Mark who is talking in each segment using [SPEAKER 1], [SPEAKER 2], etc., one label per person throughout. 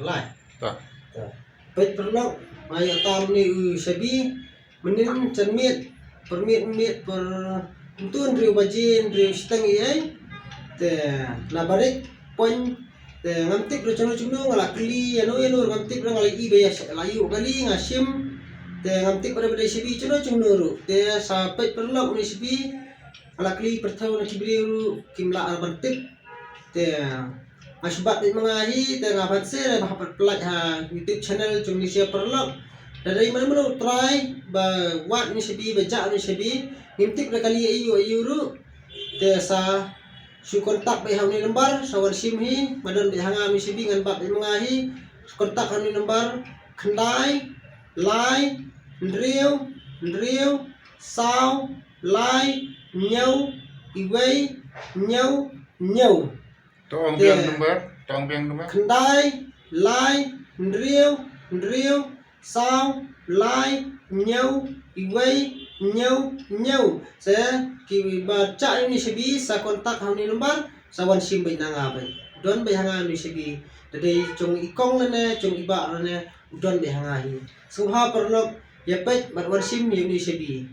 [SPEAKER 1] lai
[SPEAKER 2] Tak.
[SPEAKER 1] pet perlok maya tam ni sabi menin cermit permit per untun riu bajin riu seteng ai te labarik pon te ngamtik ro chono ngala kli anu ngamtik ro ngala i be layu kali ngasim te ngamtik pada pada sabi chono ro te sa pet perlok ni sabi ngala kli perthau na kibriu kimla bantik te asbat mengahi te ngapat se bahapat pelat ha YouTube channel Indonesia perlok dari mana-mana try ba wat ni sabi baca ni sabi ngimtik kali ayu ru te sa su kontak be ni lembar sawan sim hi madon be hanga mi sabi ngan bab mengahi kontak ni lembar khandai lai ndriu sau lai nyau iwei nyau
[SPEAKER 2] Tong biang number.
[SPEAKER 1] khandai lai ndriu sau lai nyau iwei nyau se ki baca ini sabi sa kontak ni lembar sawan sim be nanga be don be hanga ni sabi dei chung ikong ne chung iba ne don be hanga hi subha perlok yapet barwar sim ni sabi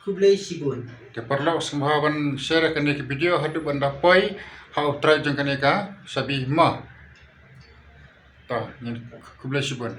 [SPEAKER 1] kublai sibun
[SPEAKER 2] Te perlu sembahawan share kan ke video hadu banda poi hau try jeng kan ka sabi ma. Ta ni kublai sibun.